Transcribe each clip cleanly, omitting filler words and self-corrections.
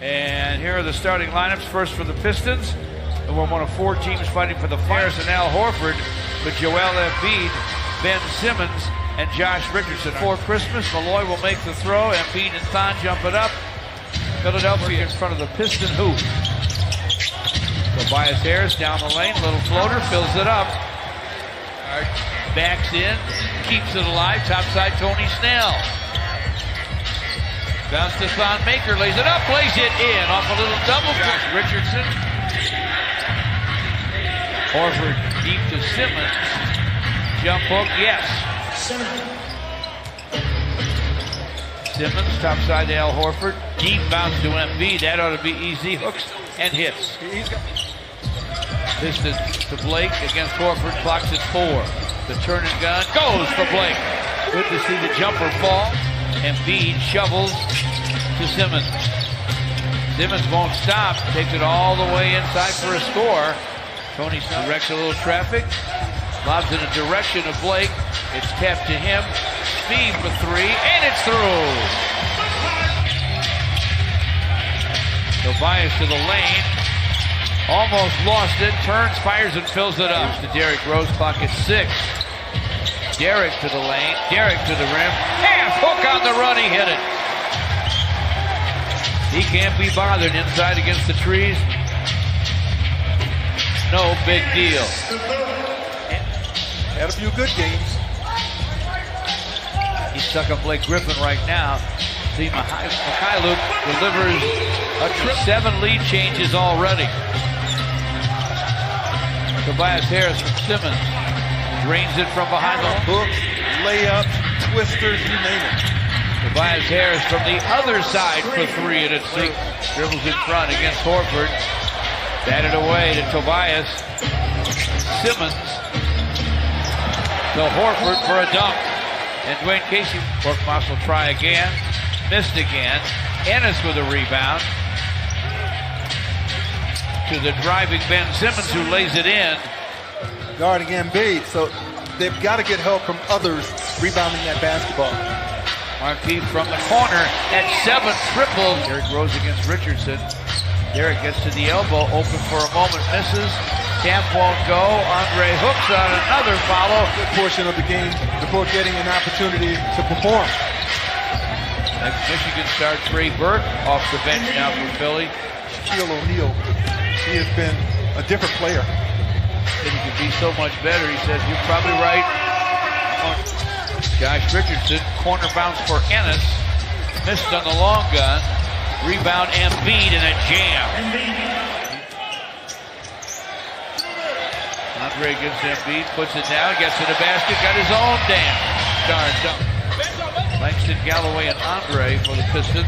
And here are the starting lineups. First for the Pistons, and we're one of 4 teams fighting for the Flyers and Al Horford, with Joel Embiid, Ben Simmons, and Josh Richardson. For Christmas, Malloy will make the throw. Embiid and Thon jump it up. Philadelphia in front of the Piston hoop. Tobias Harris down the lane, little floater, fills it up. Backs in, keeps it alive, topside Tony Snell. Bounce to Thon Maker, lays it up, plays it in off a little double. Richardson. Horford deep to Simmons. Jump hook, yes. Simmons, topside to Al Horford. Deep bounce to Embiid, that ought to be easy. Hooks and hits. Pistons to Blake against Horford, clocks at 4. The turn and gun goes for Blake. Good to see the jumper fall. Embiid shovels to Simmons. Simmons won't stop, takes it all the way inside for a score. Tony directs a little traffic, lobs in the direction of Blake. It's tapped to him. Speed for 3, and it's through. Tobias to the lane. Almost lost it, turns, fires, and fills it up. To Derrick Rose, clock at 6. Derrick to the lane, Derrick to the rim. Half hook on the run, he hit it. He can't be bothered inside against the trees. No big deal. Had a few good games. He's stuck on Blake Griffin right now. See, Mikhailuk delivers a 7 lead changes already. Tobias Harris from Simmons. Drains it from behind the hook, layup, twisters, you name it. Tobias Harris from the other side for 3, and it's dribbles in front against Horford. Batted away to Tobias. Simmons to Horford for a dunk. And Dwayne Casey, Korkmaz will try again. Missed again. Ennis with a rebound. To the driving Ben Simmons, who lays it in. Guarding Embiid, so they've got to get help from others rebounding that basketball. Markieff from the corner at 7, triple. Derrick Rose against Richardson. Derrick gets to the elbow, open for a moment, misses. Camp won't go. Andre hooks on another follow. Good portion of the game before getting an opportunity to perform. Next Michigan star Trey Burke off the bench now for Philly. Shaquille O'Neal, he has been a different player. He could be so much better. He says, you're probably right. Josh Richardson, corner bounce for Ennis. Missed on the long gun. Rebound Embiid and a jam. Andre gives Embiid, puts it down, gets to the basket, got his own damn darn dunk. Langston Galloway and Andre for the Pistons.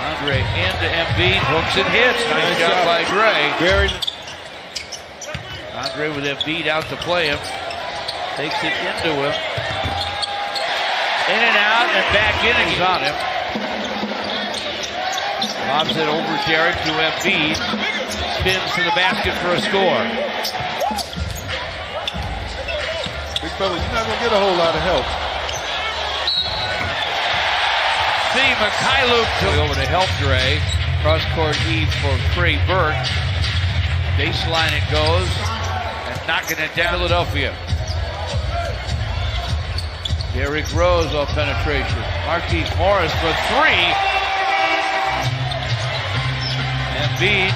Andre into Embiid, hooks and hits. Nice job by Dre. Very. Andre with Embiid out to play him. Takes it into him. In and out and back in, and he's on him. Lobs it over Derrick to Embiid. Spins to the basket for a score. Big fella, you're not going to get a whole lot of help. See Mikhailuk over to help Dre. Cross-court heave for Trey Burke. Baseline it goes. And knocking it down Philadelphia. Derrick Rose off penetration. Markieff Morris for 3. Embiid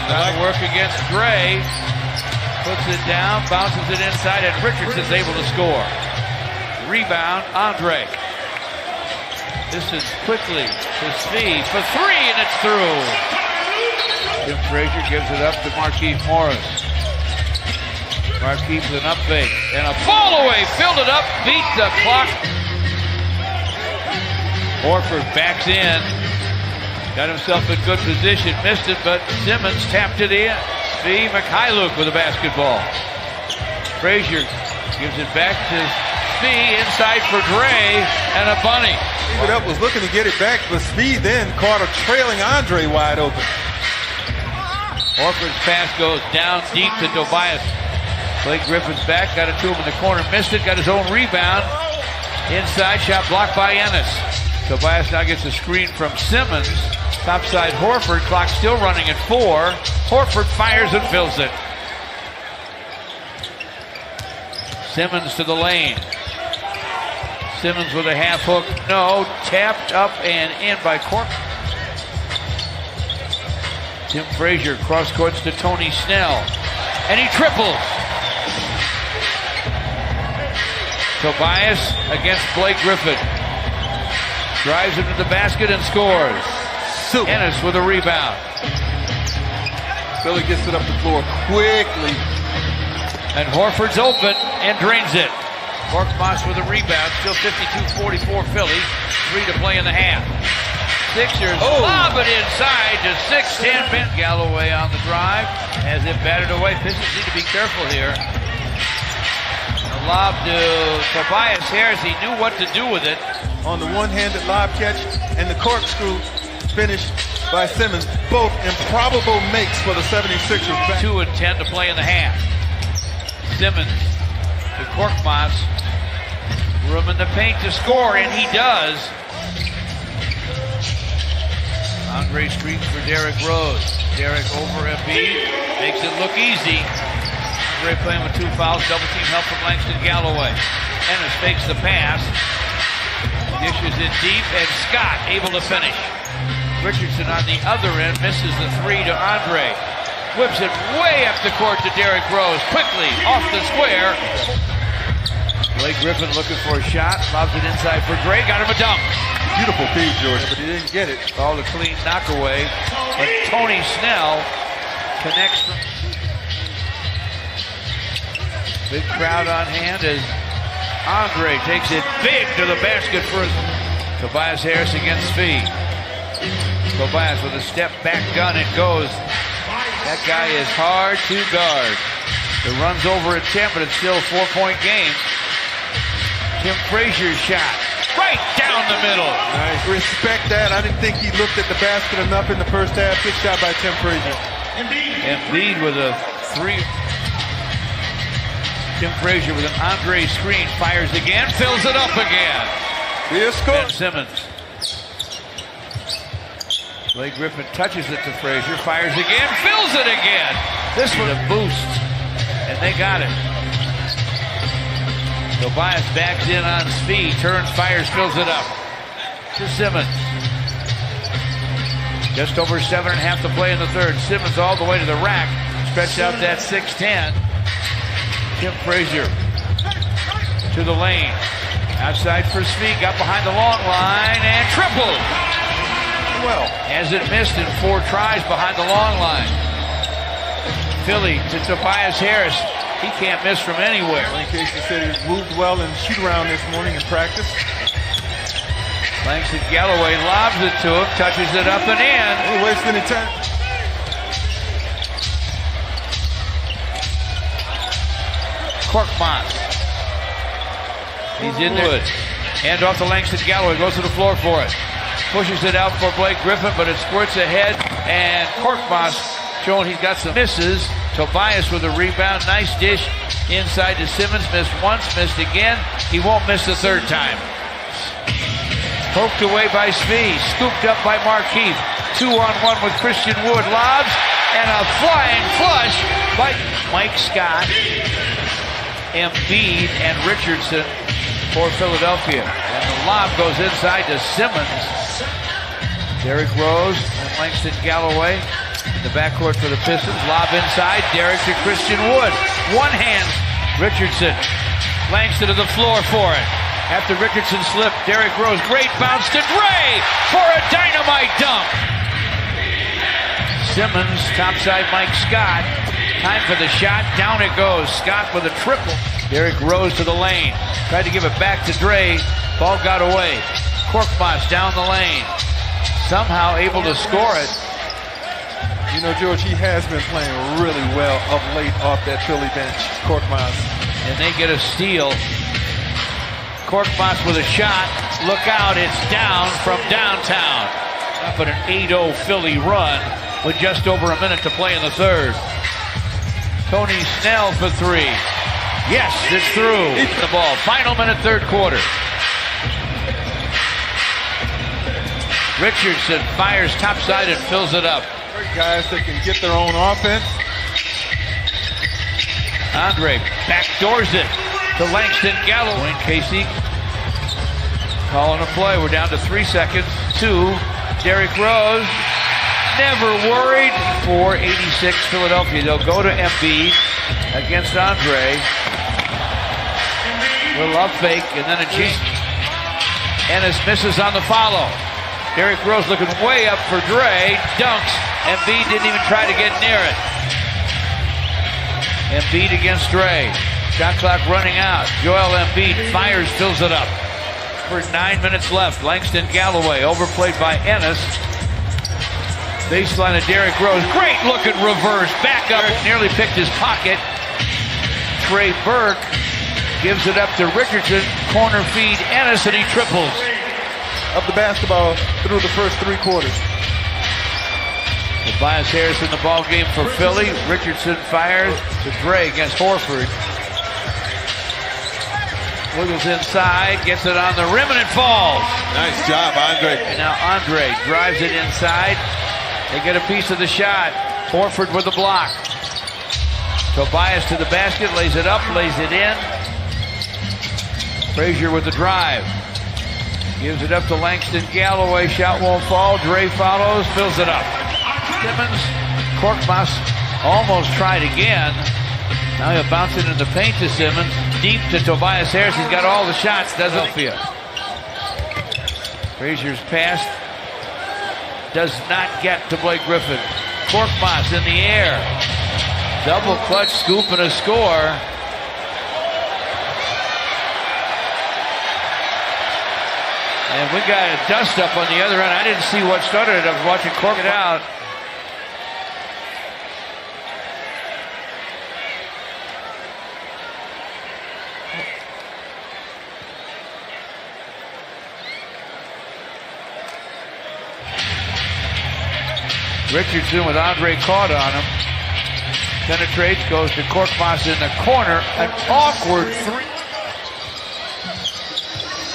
trying to work against Dre. Puts it down, bounces it inside, and Richardson's able to score. Rebound, Andre. This is quickly to Steve for 3, and it's through. Tim Frazier gives it up to Markieff Morris. Markieff with an up fake and a fall away, filled it up, beat the clock. Horford backs in, got himself in good position, missed it, but Simmons tapped it in. See Mikhailuk with a basketball. Frazier gives it back to Spee, inside for Dre, and a bunny. Steve up was looking to get it back, but Spee then caught a trailing Andre wide open. Horford's pass goes down deep to Tobias. Blake Griffin's back, got it to him in the corner, missed it, got his own rebound. Inside shot blocked by Ennis. Tobias now gets a screen from Simmons. Topside Horford, clock still running at 4. Horford fires and fills it. Simmons to the lane. Simmons with a half hook, no, tapped up and in by Cork. Tim Frazier cross courts to Tony Snell, and he triples. Tobias against Blake Griffin. Drives into the basket and scores. Ennis with a rebound. Philly gets it up the floor quickly. And Horford's open and drains it. Korkmaz with a rebound, still 52-44 Philly. 3 to play in the half. Sixers lob it inside to 6'10" Ben Galloway on the drive. Has it batted away. Pistons need to be careful here. A lob to Tobias Harris. He knew what to do with it. On the one-handed lob catch and the corkscrew finish by Simmons. Both improbable makes for the 76ers. 2 and 10 to play in the half. Simmons to Korkmaz. Room in the paint to score, and he does. Andre screens for Derrick Rose. Derrick over Embiid. Makes it look easy. Andre playing with 2 fouls. Double team help from Langston Galloway. Ennis fakes the pass. Dishes it deep, and Scott able to finish. Richardson on the other end misses the 3 to Andre. Whips it way up the court to Derrick Rose. Quickly off the square. Blake Griffin looking for a shot. Lobs it inside for Gray. Got him a dunk. Beautiful feed, George, but he didn't get it. All the clean knockaway. And Tony Snell connects. Big crowd on hand as Andre takes it big to the basket for Tobias Harris against Fee. Tobias with a step back gun. It goes. That guy is hard to guard. It runs over at 10, but it's still a 4-point game. Tim Frazier's shot. Right down the middle. Nice. Respect that. I didn't think he looked at the basket enough in the first half. Good shot by Tim Frazier. Embiid with a 3. Tim Frazier with an Andre screen. Fires again. Fills it up again. Be a score. Ben Simmons. Blake Griffin touches it to Frazier. Fires again. Fills it again. This was a boost. And they got it. Tobias backs in on speed, turns, fires, fills it up to Simmons. Just over 7.5 to play in the third. Simmons all the way to the rack, stretched out that 6'10". Tim Frazier to the lane. Outside for Speed, got behind the long line and tripled. Well, as it missed in 4 tries behind the long line. Philly to Tobias Harris. He can't miss from anywhere. In case you said he moved well in shoot around this morning in practice. Langston Galloway lobs it to him, touches it up and in. Ain't wasting any time. Korkmaz. He's in there. Hand off to Langston Galloway, goes to the floor for it. Pushes it out for Blake Griffin, but it squirts ahead, and Korkmaz showing he's got some misses. Tobias with a rebound, nice dish inside to Simmons, missed once, missed again. He won't miss the 3rd time. Poked away by Smee, scooped up by Markeith. 2-on-1 with Christian Wood, lobs, and a flying flush by Mike Scott, Embiid, and Richardson for Philadelphia. And the lob goes inside to Simmons. Derrick Rose and Langston Galloway. The backcourt for the Pistons. Lob inside. Derrick to Christian Wood. One hand. Richardson. Langston to the floor for it. After Richardson slipped, Derrick Rose. Great bounce to Dre for a dynamite dunk. Simmons, topside Mike Scott. Time for the shot. Down it goes. Scott with a triple. Derrick Rose to the lane. Tried to give it back to Dre. Ball got away. Korkmaz down the lane. Somehow able to score it. You know, George, he has been playing really well of late off that Philly bench, Korkmaz. And they get a steal. Korkmaz with a shot. Look out, it's down from downtown. Up at an 8-0 Philly run with just over a minute to play in the 3rd. Tony Snell for 3. Yes, it's through. The ball. Final minute, 3rd quarter. Richardson fires topside and fills it up. Great guys that can get their own offense. Andre backdoors it to Langston Galloway. Casey calling a play. We're down to 3 seconds. 2. Derrick Rose. Never worried. 486 Philadelphia. They'll go to Embiid against Andre. Little up fake and then a cheat. Ennis misses on the follow. Derrick Rose looking way up for Dre. Dunks. Embiid didn't even try to get near it. Embiid against Dre. Shot clock running out. Joel Embiid fires, fills it up. For 9 minutes left. Langston Galloway overplayed by Ennis. Baseline of Derrick Rose. Great looking reverse. Back up. Nearly picked his pocket. Trey Burke gives it up to Richardson. Corner feed Ennis and he triples. Of the basketball through the first 3 quarters. Tobias Harris in the ball game for Philly. Richardson fires to Dre against Horford. Wiggles inside, gets it on the rim and it falls. Nice job, Andre. And now Andre drives it inside. They get a piece of the shot. Horford with the block. Tobias to the basket, lays it up, lays it in. Frazier with the drive. Gives it up to Langston Galloway. Shot won't fall. Dre follows, fills it up. Simmons, Korkmaz almost tried again. Now he'll bounce it in the paint to Simmons. Deep to Tobias Harris. He's got all the shots, doesn't he? Frazier's pass does not get to Blake Griffin. Korkmaz in the air. Double clutch scoop and a score. And we got a dust up on the other end. I didn't see what started it. I was watching Cork it out. Richardson with Andre caught on him. Penetrates, goes to Korkmaz in the corner. An awkward 3.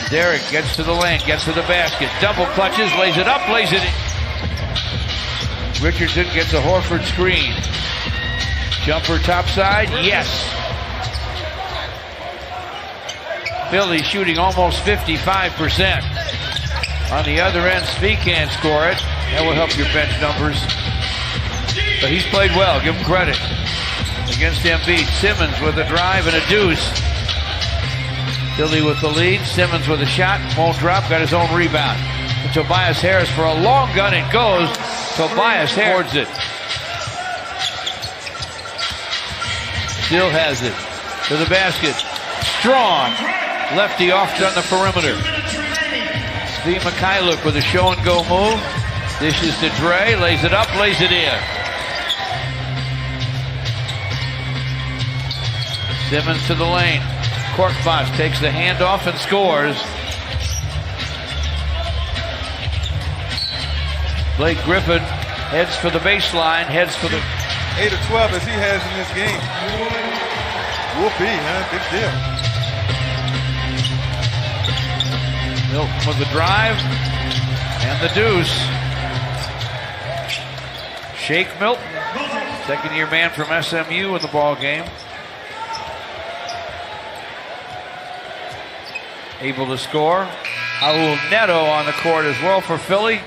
Derrick gets to the lane, gets to the basket. Double clutches, lays it up, lays it in. Richardson gets a Horford screen. Jumper topside, yes. Philly shooting almost 55%. On the other end, Svi can't score it. That will help your bench numbers. But he's played well, give him credit. Against Embiid, Simmons with a drive and a deuce. Philly with the lead, Simmons with a shot, won't drop, got his own rebound. And Tobias Harris for a long gun, it goes. Tobias Harris it. Still has it. To the basket. Strong. Lefty off on the perimeter. Steve Mikhailuk with a show and go move. Dishes to Dre, lays it up, lays it in. Simmons to the lane. Korkmaz takes the handoff and scores. Blake Griffin heads for the baseline, heads for the 8 of 12 as he has in this game. Whoopee, huh? Big deal. Milton with the drive and the deuce. Shake Milton, second-year man from SMU in the ball game. Able to score. Raul Neto on the court as well for Philly.